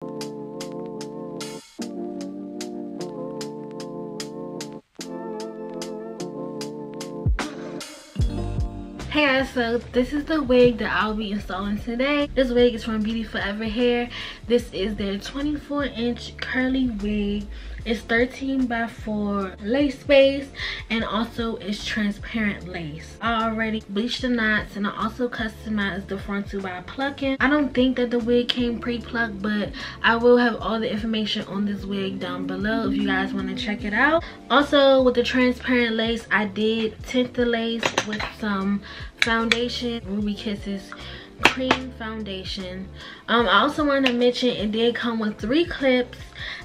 Hey guys, so this is the wig that I'll be installing today. This wig is from Beauty Forever Hair. This is their 24-inch curly wig. It's 13 by 4 lace base, and also it's transparent lace. I already bleached the knots, and I also customized the frontal by plucking. I don't think that the wig came pre-plucked, but I will have all the information on this wig down below if you guys want to check it out. Also, with the transparent lace, I did tint the lace with some foundation, Ruby Kisses cream foundation. I also want to mention it did come with 3 clips.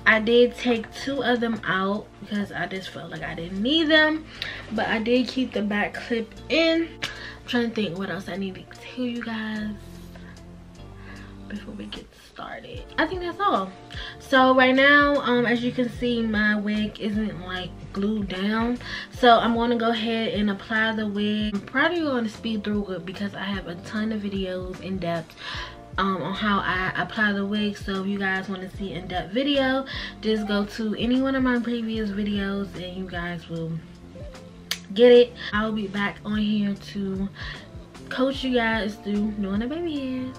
I did take 2 of them out because I just felt like I didn't need them, but I did keep the back clip in. I'm trying to think what else I need to tell you guys before we get started. I think that's all. So right now, as you can see, my wig isn't like glued down, so I'm going to go ahead and apply the wig. I'm probably going to speed through it because I have a ton of videos in depth on how I apply the wig. So if you guys want to see in-depth video, just go to any one of my previous videos and you guys will get it. I'll be back on here to coach you guys through doing the baby hairs.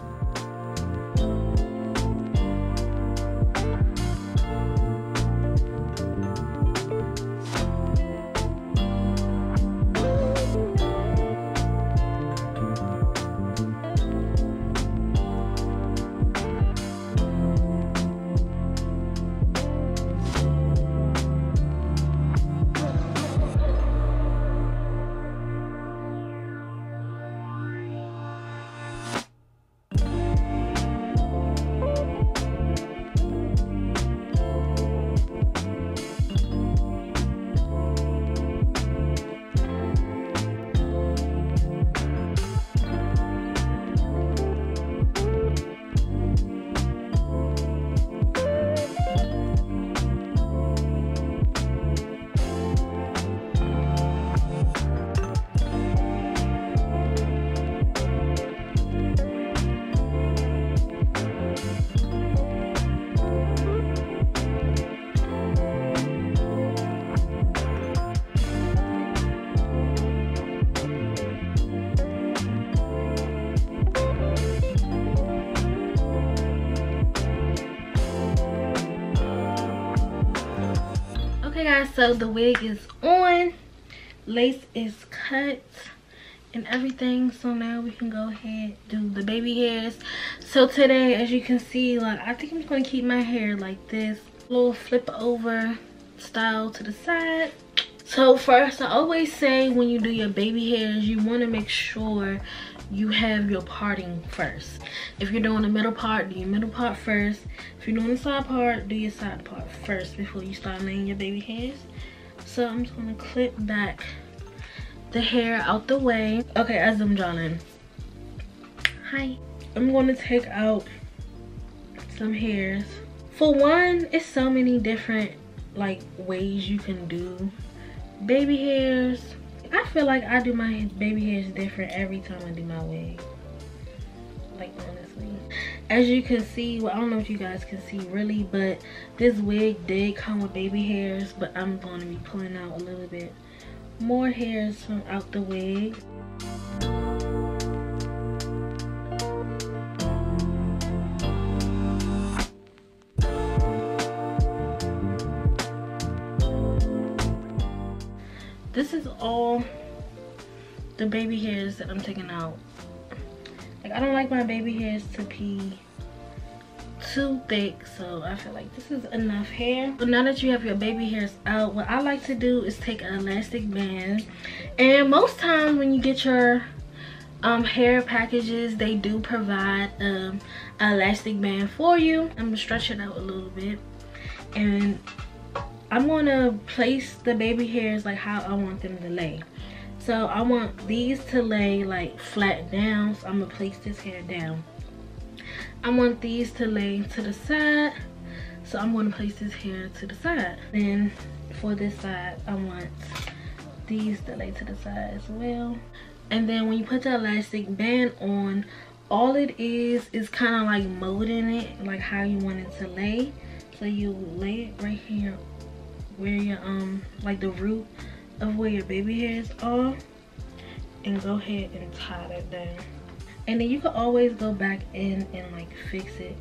Okay guys, so the wig is on, lace is cut and everything, so now we can go ahead and do the baby hairs. So today, as you can see, like, I think I'm just gonna keep my hair like this, little flip over style to the side. So first, I always say when you do your baby hairs, you want to make sure you have your parting first. If you're doing the middle part, do your middle part first. If you're doing the side part, do your side part first before you start laying your baby hairs. So I'm just gonna clip back the hair out the way. Okay, as I'm drawing. Hi. I'm gonna take out some hairs. For one, it's so many different like ways you can do baby hairs. I feel like I do my baby hairs different every time I do my wig. Like, honestly. As you can see, well, I don't know if you guys can see really, but this wig did come with baby hairs, but I'm going to be pulling out a little bit more hairs from out the wig. This is all the baby hairs that I'm taking out. Like, I don't like my baby hairs to be too thick, so I feel like this is enough hair. So now that you have your baby hairs out, what I like to do is take an elastic band, and most times when you get your hair packages, they do provide an elastic band for you. I'm gonna stretch it out a little bit, and I'm gonna place the baby hairs like how I want them to lay. So I want these to lay like flat down, so I'm gonna place this hair down. I want these to lay to the side, so I'm gonna place this hair to the side. Then for this side, I want these to lay to the side as well. And then when you put the elastic band on, all it is kind of like molding it like how you want it to lay. So you lay it right here where your like the root of where your baby hairs are, and go ahead and tie that down. And then you can always go back in and like fix it.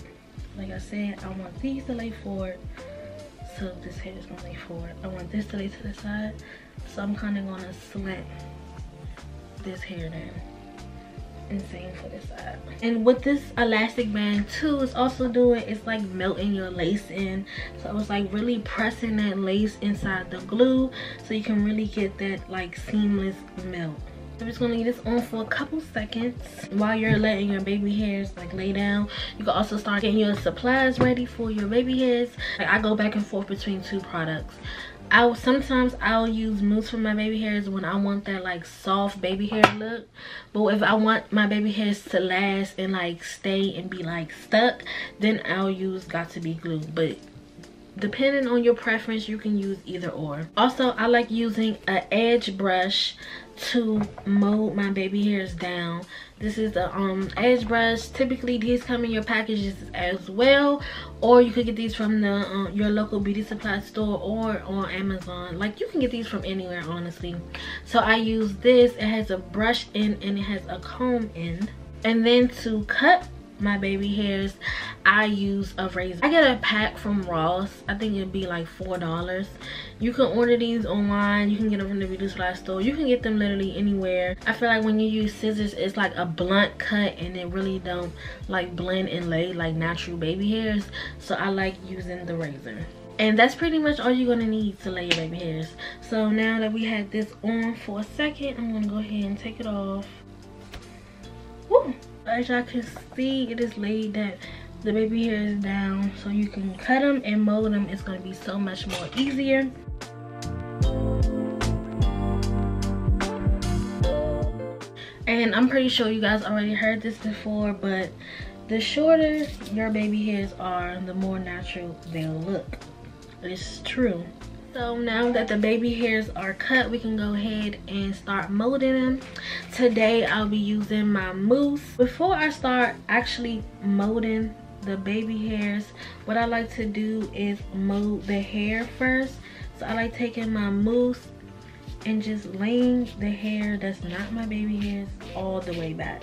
Like I said, I want these to lay forward, so this hair is gonna lay forward. I want this to lay to the side, so I'm kind of gonna slant this hair down. And same for this side. And what this elastic band too is also doing is like melting your lace in. So it's like really pressing that lace inside the glue, so you can really get that like seamless melt. I'm just gonna leave this on for a couple seconds while you're letting your baby hairs like lay down. You can also start getting your supplies ready for your baby hairs. Like, I go back and forth between two products. Sometimes I'll use mousse for my baby hairs when I want that like soft baby hair look. But if I want my baby hairs to last and like stay and be like stuck, then I'll use Got2b glue. But depending on your preference, you can use either or. Also, I like using an edge brush to mold my baby hairs down. This is the edge brush. Typically these come in your packages as well, or you could get these from the your local beauty supply store or on Amazon. Like, you can get these from anywhere, honestly. So I use this. It has a brush end and it has a comb end. And then to cut my baby hairs, I use a razor. I get a pack from Ross. I think it'd be like $4. You can order these online. You can get them from the beauty supply store. You can get them literally anywhere. I feel like when you use scissors, it's like a blunt cut and it really don't like blend and lay like natural baby hairs. So I like using the razor. And that's pretty much all you're gonna need to lay your baby hairs. So now that we had this on for a second, I'm gonna go ahead and take it off. Woo! As y'all can see, it is laid that the baby hairs down, so you can cut them and mold them. It's going to be so much more easier. And I'm pretty sure you guys already heard this before, but the shorter your baby hairs are, the more natural they'll look. It's true. So now that the baby hairs are cut, we can go ahead and start molding them. Today I'll be using my mousse. Before I start actually molding the baby hairs, what I like to do is mold the hair first. So I like taking my mousse and just laying the hair that's not my baby hairs all the way back,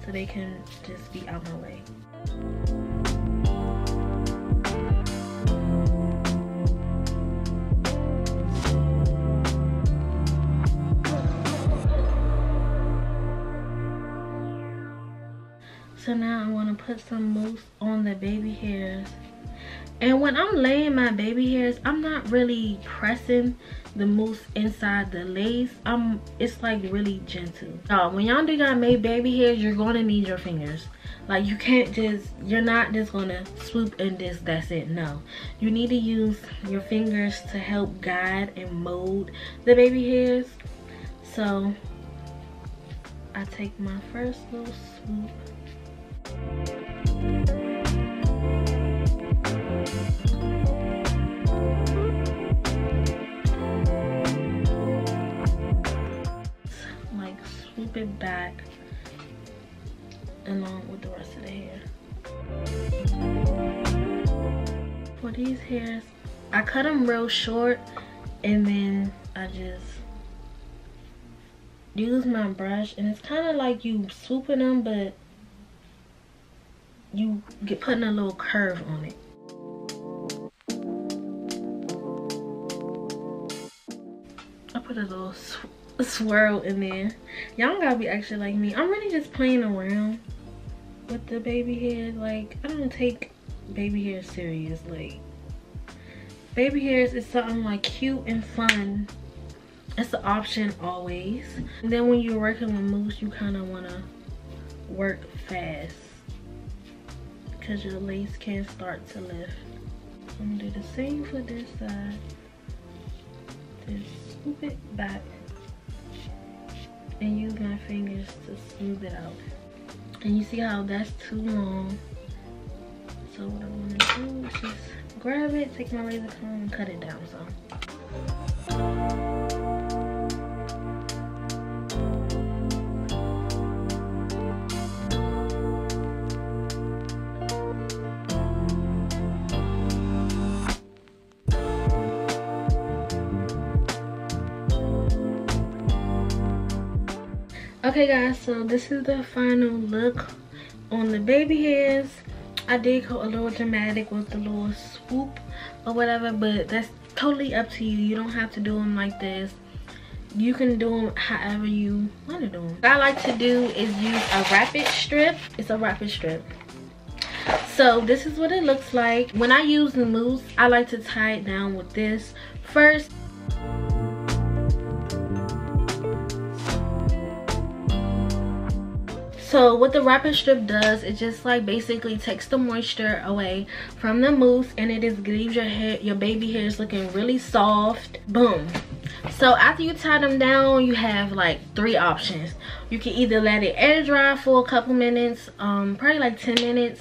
so they can just be out my way. So now I want to put some mousse on the baby hairs. And when I'm laying my baby hairs, I'm not really pressing the mousse inside the lace. It's like really gentle. When y'all do y'all made baby hairs, you're gonna need your fingers. Like, you can't just, you're not just gonna swoop and that's it. No, you need to use your fingers to help guide and mold the baby hairs. So I take my first little swoop. Like, swoop it back along with the rest of the hair. For these hairs, I cut them real short, and then I just use my brush, and it's kind of like you swooping them, but you get putting a little curve on it. I put a little swirl in there. Y'all gotta be actually like me. I'm really just playing around with the baby hairs. Like, I don't take baby hairs serious. Like, baby hairs is something like cute and fun. It's an option always. And then when you're working with mousse, you kind of want to work fast, because your lace can start to lift. I'm gonna do the same for this side. Just swoop it back and use my fingers to smooth it out. And you see how that's too long. So what I'm gonna do is just grab it, take my razor comb and cut it down some. Okay guys, so this is the final look on the baby hairs. I did go a little dramatic with the little swoop or whatever, but that's totally up to you. You don't have to do them like this. You can do them however you want to do them. What I like to do is use a rapid strip. It's a rapid strip. So this is what it looks like. When I use the mousse, I like to tie it down with this first. So what the rapid strip does, it just like basically takes the moisture away from the mousse, and it just leaves your hair, your baby hairs looking really soft. Boom. So after you tie them down, you have like 3 options. You can either let it air dry for a couple minutes, probably like 10 minutes,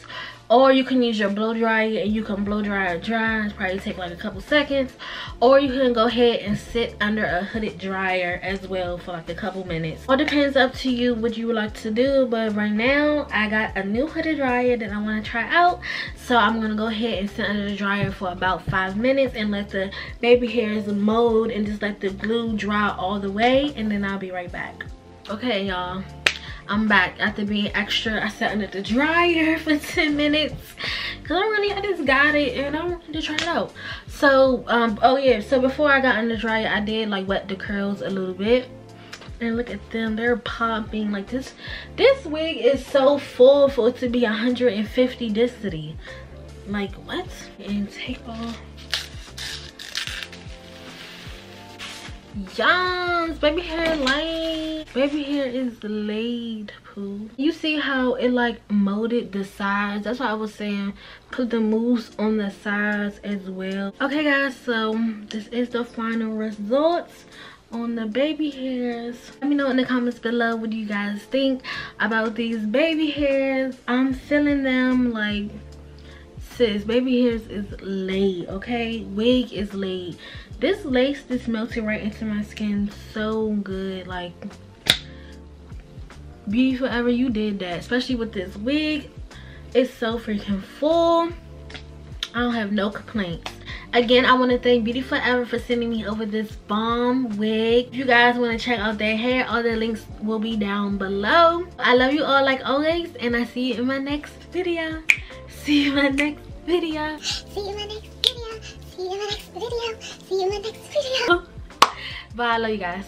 or you can use your blow dryer and you can blow dry it dry. It's probably take like a couple seconds, or you can go ahead and sit under a hooded dryer as well for like a couple minutes. All depends up to you what you would like to do, but right now I got a new hooded dryer that I want to try out, so I'm gonna go ahead and sit under the dryer for about 5 minutes and let the baby hairs mold and just let the glue dry all the way, and then I'll be right back. Okay y'all, I'm back after being extra. I sat under the dryer for 10 minutes because I just got it and I wanted to try it out. So oh yeah, so before I got under the dryer, I did like wet the curls a little bit, and look at them, they're popping. Like this wig is so full for it to be 150 density. Like what? And take off. Yums, baby hair laid. Baby hair is laid, poo. You see how it like molded the sides? That's why I was saying put the mousse on the sides as well. Okay guys, so this is the final results on the baby hairs. Let me know in the comments below what you guys think about these baby hairs. I'm feeling them like, sis, baby hairs is laid, okay? Wig is laid. This lace just melted right into my skin so good. Like, Beauty Forever, you did that. Especially with this wig, it's so freaking full. I don't have no complaints. Again, I want to thank Beauty Forever for sending me over this bomb wig. If you guys want to check out their hair, all the links will be down below. I love you all like always, and I see you in my next video. See you in my next video. See you in my next video. See you in my next video. See you in my next video. Bye, I love you guys.